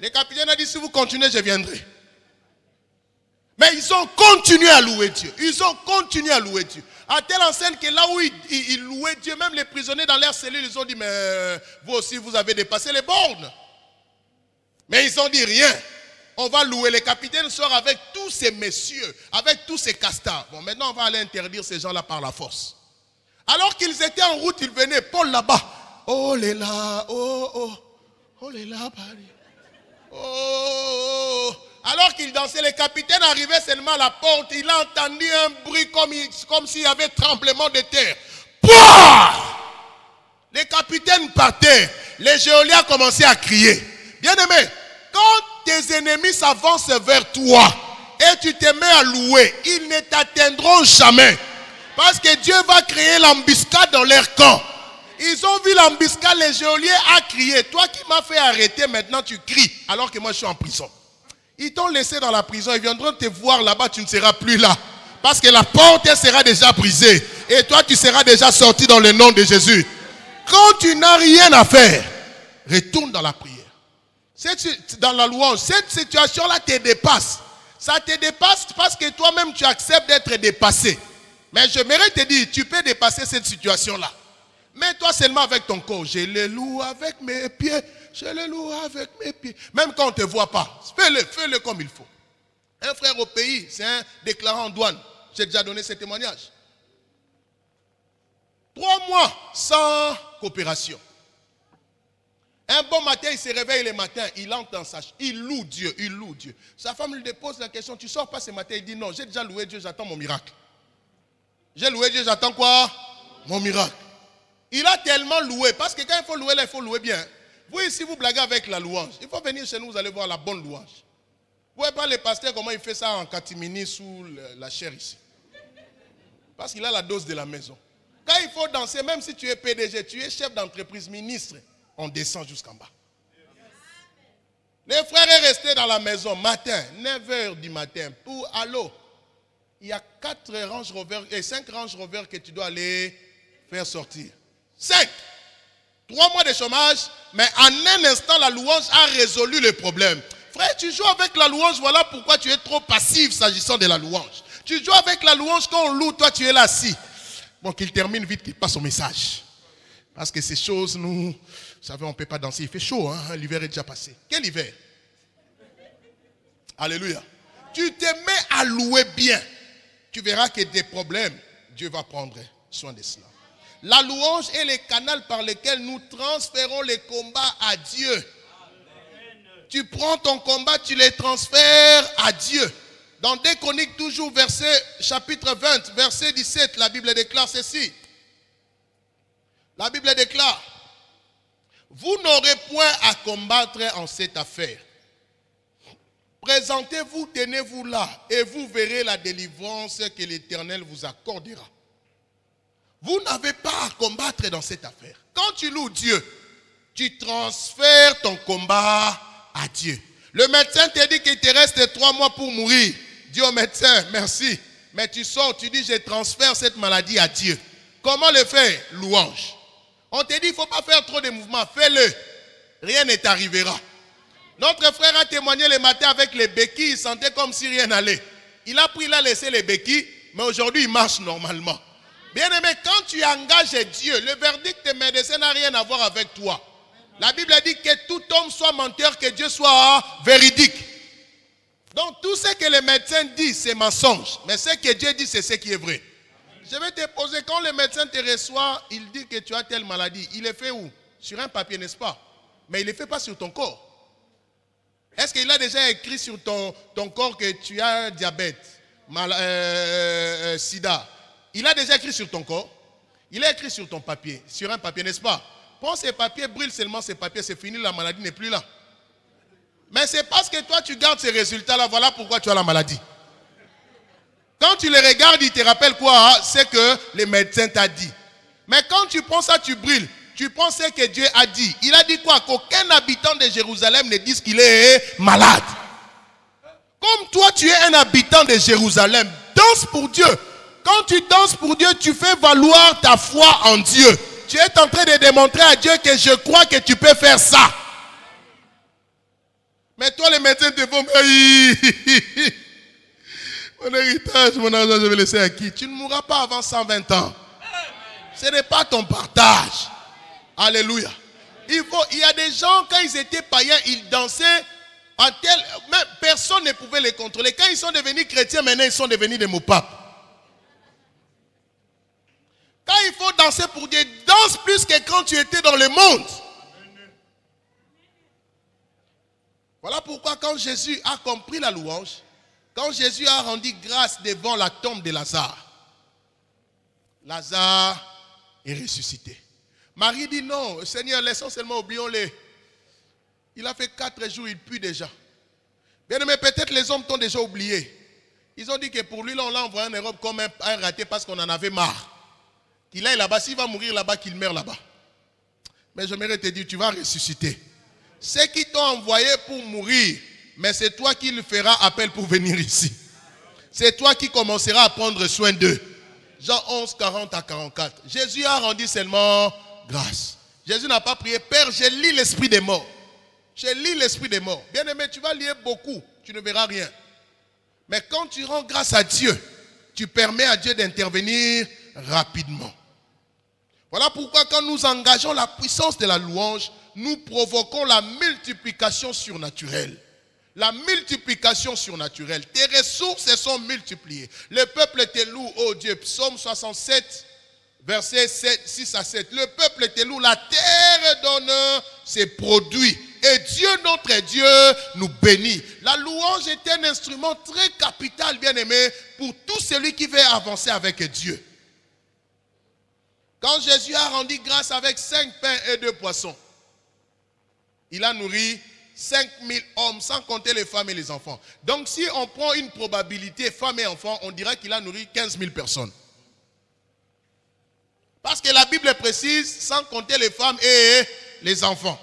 Les capitaines ont dit, si vous continuez, je viendrai. Mais ils ont continué à louer Dieu. À telle enseigne que là où ils louaient Dieu, même les prisonniers dans leur cellule, ils ont dit, mais vous aussi, vous avez dépassé les bornes. Mais ils ont dit rien. On va louer. Les capitaines sortent avec tous ces messieurs, avec tous ces castards. Bon, maintenant, on va aller interdire ces gens-là par la force. Alors qu'ils étaient en route, ils venaient. Paul là-bas. Oh, les là, oh, les là, Paris. Oh. Alors qu'il dansait, les capitaines arrivaient seulement à la porte. Il a entendu un bruit comme s'il y avait tremblement de terre. Pouah! Les capitaines partaient. Les geôliers commençaient à crier. Bien-aimé, quand tes ennemis s'avancent vers toi et tu te mets à louer, ils ne t'atteindront jamais. Parce que Dieu va créer l'embuscade dans leur camp. Ils ont vu l'embuscade, les geôliers ont crié. Toi qui m'as fait arrêter, maintenant tu cries alors que moi je suis en prison. Ils t'ont laissé dans la prison, ils viendront te voir là-bas, tu ne seras plus là. Parce que la porte elle sera déjà brisée. Et toi tu seras déjà sorti dans le nom de Jésus. Quand tu n'as rien à faire, retourne dans la prière. Dans la louange, cette situation-là te dépasse. Ça te dépasse parce que toi-même tu acceptes d'être dépassé. Mais j'aimerais te dire, tu peux dépasser cette situation-là. Mais toi seulement avec ton corps, je le loue avec mes pieds. Je le loue avec mes pieds. Même quand on ne te voit pas, fais-le comme il faut. Un frère au pays, c'est un déclarant en douane. J'ai déjà donné ce témoignage. 3 mois sans coopération. Un bon matin, il se réveille le matin, il entre dans sa chambre, il loue Dieu, il loue Dieu. Sa femme lui pose la question, tu ne sors pas ce matin? Il dit non, j'ai déjà loué Dieu, j'attends mon miracle. J'ai loué Dieu, j'attends quoi? Mon miracle. Il a tellement loué, parce que quand il faut louer, là, il faut louer bien. Vous ici, vous blaguez avec la louange. Il faut venir chez nous, vous allez voir la bonne louange. Vous ne voyez pas le pasteur comment il fait ça en catimini sous la chair ici. Parce qu'il a la dose de la maison. Quand il faut danser, même si tu es PDG, tu es chef d'entreprise, ministre, on descend jusqu'en bas. Les frères est resté dans la maison, matin, 9h du matin, pour allô. Il y a 4 Range Rover et 5 Range Rover que tu dois aller faire sortir. 5. 3 mois de chômage, mais en un instant, la louange a résolu le problème. Frère, tu joues avec la louange, voilà pourquoi tu es trop passif s'agissant de la louange. Tu joues avec la louange, quand on loue, toi tu es là assis. Bon, qu'il termine vite, qu'il passe au message. Parce que ces choses, nous, vous savez, on ne peut pas danser. Il fait chaud, hein? L'hiver est déjà passé. Quel hiver? Alléluia. Tu te mets à louer bien. Tu verras que des problèmes, Dieu va prendre soin de cela. La louange est le canal par lequel nous transférons les combats à Dieu. Amen. Tu prends ton combat, tu les transfères à Dieu. Dans 2 Chroniques, toujours chapitre 20, verset 17, la Bible déclare ceci. La Bible déclare, vous n'aurez point à combattre en cette affaire. Présentez-vous, tenez-vous là, et vous verrez la délivrance que l'Éternel vous accordera. Vous n'avez pas à combattre dans cette affaire. Quand tu loues Dieu, tu transfères ton combat à Dieu. Le médecin te dit qu'il te reste 3 mois pour mourir. Dis au médecin, merci. Mais tu sors, tu dis, je transfère cette maladie à Dieu. Comment le faire? Louange. On te dit, il ne faut pas faire trop de mouvements. Fais-le. Rien ne t'arrivera. Notre frère a témoigné le matin avec les béquilles. Il sentait comme si rien n'allait. Il a pris là, laissé les béquilles. Mais aujourd'hui, il marche normalement. Bien aimé, quand tu engages Dieu, le verdict des médecins n'a rien à voir avec toi. La Bible dit que tout homme soit menteur, que Dieu soit véridique. Donc tout ce que les médecins disent, c'est mensonge. Mais ce que Dieu dit, c'est ce qui est vrai. Je vais te poser, quand le médecin te reçoit, il dit que tu as telle maladie. Il est fait où? Sur un papier, n'est-ce pas? Mais il ne le fait pas sur ton corps. Est-ce qu'il a déjà écrit sur ton corps que tu as diabète, sida? Il a déjà écrit sur ton corps. Il a écrit sur ton papier, sur un papier, n'est-ce pas? Prends ces papiers, brûle seulement ces papiers, c'est fini, la maladie n'est plus là. Mais c'est parce que toi tu gardes ces résultats-là, voilà pourquoi tu as la maladie. Quand tu les regardes, ils te rappellent quoi? C'est que le médecin t'a dit. Mais quand tu prends ça, tu brûles. Tu penses que Dieu a dit. Il a dit quoi? Qu'aucun habitant de Jérusalem ne dise qu'il est malade. Comme toi, tu es un habitant de Jérusalem, danse pour Dieu. Quand tu danses pour Dieu, tu fais valoir ta foi en Dieu. Tu es en train de démontrer à Dieu que je crois que tu peux faire ça. Mais toi, les médecins te font... Mon héritage, mon argent, je vais laisser à qui? Tu ne mourras pas avant 120 ans. Ce n'est pas ton partage. Alléluia. Il y a des gens, quand ils étaient païens, ils dansaient en tel... Même personne ne pouvait les contrôler. Quand ils sont devenus chrétiens, maintenant ils sont devenus des mots-papes. Quand il faut danser pour Dieu, danse plus que quand tu étais dans le monde. Voilà pourquoi quand Jésus a compris la louange, quand Jésus a rendu grâce devant la tombe de Lazare, Lazare est ressuscité. Marie dit non, Seigneur, laissons seulement, oublions-les. Il a fait 4 jours, il pue déjà. Bien aimé, peut-être les hommes t'ont déjà oublié. Ils ont dit que pour lui, là, on l'a envoyé en Europe comme un raté parce qu'on en avait marre. Qu'il aille là-bas, s'il va mourir là-bas, qu'il meurt là-bas. Mais j'aimerais te dire, tu vas ressusciter. Ceux qui t'ont envoyé pour mourir, mais c'est toi qui le feras appel pour venir ici. C'est toi qui commenceras à prendre soin d'eux. Jean 11, 40 à 44. Jésus a rendu seulement grâce. Jésus n'a pas prié, Père, je lis l'esprit des morts. Je lis l'esprit des morts. Bien aimé, tu vas lire beaucoup, tu ne verras rien. Mais quand tu rends grâce à Dieu, tu permets à Dieu d'intervenir rapidement. Voilà pourquoi quand nous engageons la puissance de la louange, nous provoquons la multiplication surnaturelle. La multiplication surnaturelle. Tes ressources sont multipliées. Le peuple te loue, oh Dieu. Psaume 67, versets 6 à 7. Le peuple te loue, la terre donne ses produits. Et Dieu, notre Dieu, nous bénit. La louange est un instrument très capital, bien aimé, pour tout celui qui veut avancer avec Dieu. Quand Jésus a rendu grâce avec 5 pains et 2 poissons, il a nourri 5000 hommes, sans compter les femmes et les enfants. Donc si on prend une probabilité, femmes et enfants, on dirait qu'il a nourri 15 000 personnes. Parce que la Bible précise, sans compter les femmes et les enfants.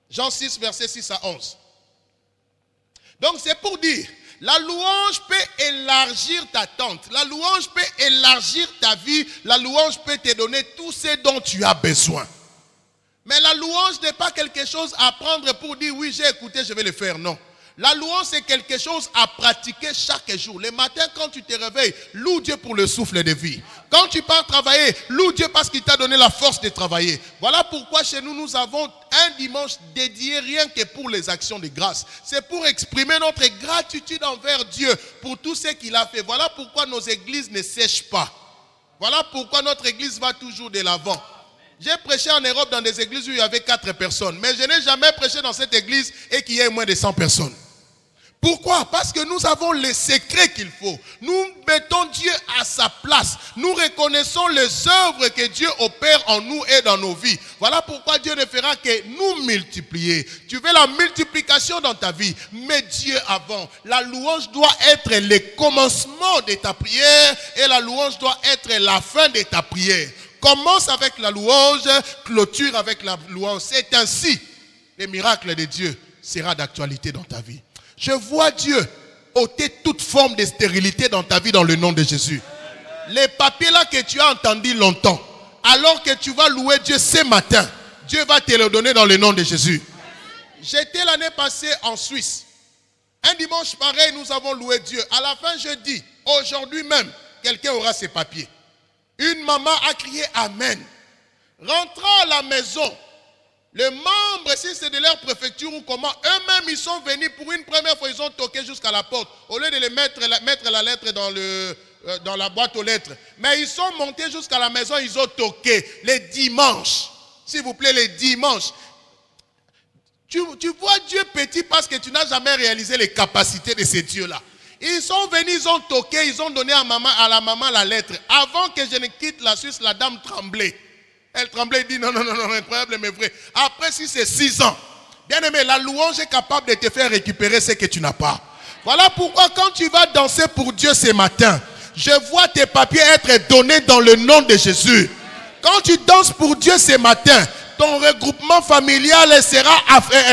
Jean 6, versets 6 à 11. Donc c'est pour dire, la louange peut élargir ta tente. La louange peut élargir ta vie. La louange peut te donner tout ce dont tu as besoin. Mais la louange n'est pas quelque chose à prendre pour dire oui, j'ai écouté, je vais le faire. Non. La louange, c'est quelque chose à pratiquer chaque jour. Le matin, quand tu te réveilles, loue Dieu pour le souffle de vie. Quand tu pars travailler, loue Dieu parce qu'il t'a donné la force de travailler. Voilà pourquoi chez nous, nous avons un dimanche dédié rien que pour les actions de grâce. C'est pour exprimer notre gratitude envers Dieu pour tout ce qu'il a fait. Voilà pourquoi nos églises ne sèchent pas. Voilà pourquoi notre église va toujours de l'avant. J'ai prêché en Europe dans des églises où il y avait 4 personnes. Mais je n'ai jamais prêché dans cette église et qu'il y ait moins de 100 personnes. Pourquoi? Parce que nous avons les secrets qu'il faut. Nous mettons Dieu à sa place. Nous reconnaissons les œuvres que Dieu opère en nous et dans nos vies. Voilà pourquoi Dieu ne fera que nous multiplier. Tu veux la multiplication dans ta vie. Mets Dieu avant. La louange doit être le commencement de ta prière et la louange doit être la fin de ta prière. Commence avec la louange, clôture avec la louange. C'est ainsi, le miracle de Dieu sera d'actualité dans ta vie. Je vois Dieu ôter toute forme de stérilité dans ta vie dans le nom de Jésus. Les papiers là que tu as entendus longtemps, alors que tu vas louer Dieu ce matin, Dieu va te le donner dans le nom de Jésus. J'étais l'année passée en Suisse. Un dimanche pareil, nous avons loué Dieu. À la fin, je dis, aujourd'hui même, quelqu'un aura ses papiers. Une maman a crié Amen. Rentrant à la maison, les membres, si c'est de leur préfecture ou comment, eux-mêmes, ils sont venus pour une première fois, ils ont toqué jusqu'à la porte. Au lieu de les mettre la lettre dans la boîte aux lettres. Mais ils sont montés jusqu'à la maison, ils ont toqué. Les dimanches, s'il vous plaît, les dimanches. Tu vois Dieu petit parce que tu n'as jamais réalisé les capacités de ces dieux-là. Ils sont venus, ils ont toqué, ils ont donné à la maman la lettre. Avant que je ne quitte la Suisse, la dame tremblait. Elle tremblait et dit non, incroyable mais vrai. Après, si c'est 6 ans, bien aimé, la louange est capable de te faire récupérer ce que tu n'as pas. Voilà pourquoi quand tu vas danser pour Dieu ce matin, je vois tes papiers être donnés dans le nom de Jésus. Quand tu danses pour Dieu ce matin, ton regroupement familial sera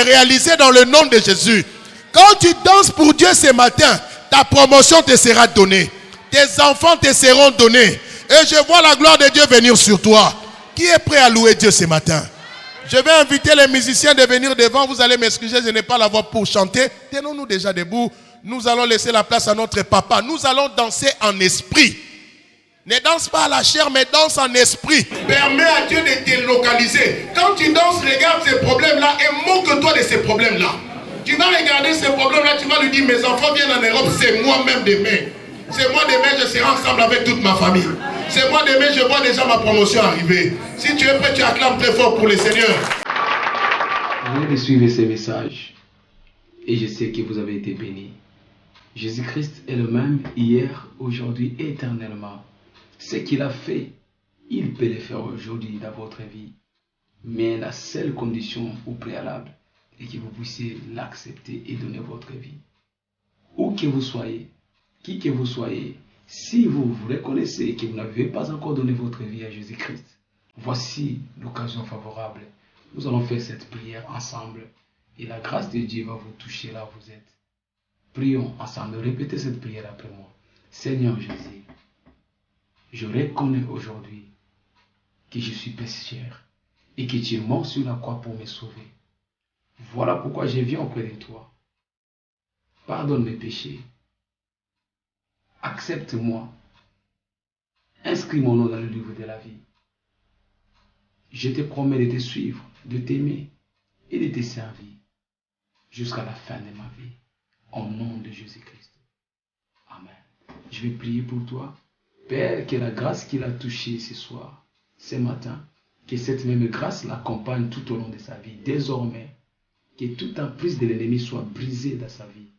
réalisé dans le nom de Jésus. Quand tu danses pour Dieu ce matin, ta promotion te sera donnée. Tes enfants te seront donnés. Et je vois la gloire de Dieu venir sur toi. Qui est prêt à louer Dieu ce matin? Je vais inviter les musiciens de venir devant. Vous allez m'excuser, je n'ai pas la voix pour chanter. Tenons-nous déjà debout. Nous allons laisser la place à notre papa. Nous allons danser en esprit. Ne danse pas à la chair, mais danse en esprit. Permets à Dieu de te localiser. Quand tu danses, regarde ces problèmes-là et moque-toi de ces problèmes-là. Tu vas regarder ces problèmes-là, tu vas lui dire, mes enfants viennent en Europe, c'est moi-même demain. C'est moi demain, je serai ensemble avec toute ma famille. C'est moi demain, je vois déjà ma promotion arriver. Si tu es prêt, tu acclames très fort pour le Seigneur. Vous allez suivre ces messages et je sais que vous avez été bénis. Jésus-Christ est le même hier, aujourd'hui et éternellement. Ce qu'il a fait, il peut le faire aujourd'hui dans votre vie. Mais la seule condition au préalable est que vous puissiez l'accepter et donner votre vie. Où que vous soyez, qui que vous soyez, si vous vous reconnaissez que vous n'avez pas encore donné votre vie à Jésus-Christ, voici l'occasion favorable. Nous allons faire cette prière ensemble et la grâce de Dieu va vous toucher là où vous êtes. Prions ensemble, répétez cette prière après moi. Seigneur Jésus, je reconnais aujourd'hui que je suis pécheur et que tu es mort sur la croix pour me sauver. Voilà pourquoi je viens auprès de toi. Pardonne mes péchés. Accepte-moi. Inscris mon nom dans le livre de la vie. Je te promets de te suivre, de t'aimer et de te servir jusqu'à la fin de ma vie. Au nom de Jésus-Christ. Amen. Je vais prier pour toi. Père, que la grâce qu'il a touchée ce soir, ce matin, que cette même grâce l'accompagne tout au long de sa vie. Désormais, que toute emprise de l'ennemi soit brisée dans sa vie.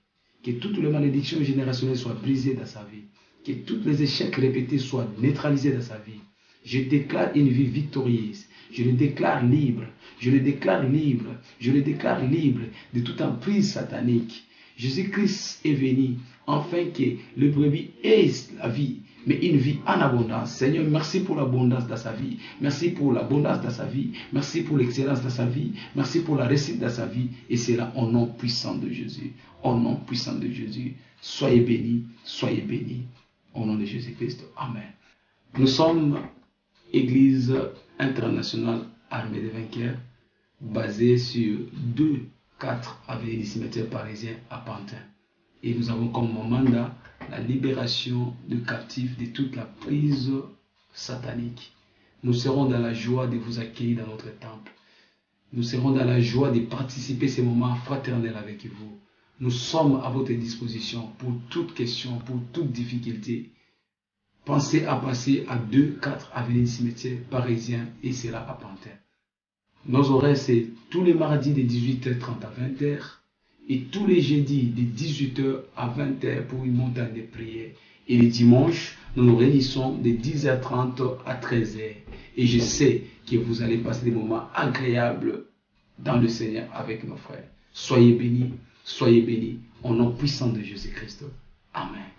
Que toutes les malédictions générationnelles soient brisées dans sa vie. Que tous les échecs répétés soient neutralisés dans sa vie. Je déclare une vie victorieuse. Je le déclare libre. Je le déclare libre. Je le déclare libre de toute emprise satanique. Jésus-Christ est venu afin que le brebis ait la vie, mais une vie en abondance. Seigneur, merci pour l'abondance de sa vie. Merci pour l'abondance de sa vie. Merci pour l'excellence de sa vie. Merci pour la réussite de sa vie. Et c'est là au nom puissant de Jésus. Au nom puissant de Jésus. Soyez bénis. Soyez bénis. Au nom de Jésus-Christ. Amen. Nous sommes Église internationale armée des vainqueurs, basée sur 2-4 avenue du cimetière parisien à Pantin. Et nous avons comme mandat la libération de captifs de toute la prise satanique. Nous serons dans la joie de vous accueillir dans notre temple. Nous serons dans la joie de participer à ces moments fraternels avec vous. Nous sommes à votre disposition pour toute question, pour toute difficulté. Pensez à passer à 2-4 avenue du cimetière parisien et c'est là à Pantin. Nos horaires, c'est tous les mardis de 18h30 à 20h et tous les jeudis de 18h à 20h pour une montagne de prière. Et les dimanches, nous nous réunissons de 10h30 à 13h. Et je sais que vous allez passer des moments agréables dans le Seigneur avec nos frères. Soyez bénis, au nom puissant de Jésus-Christ. Amen.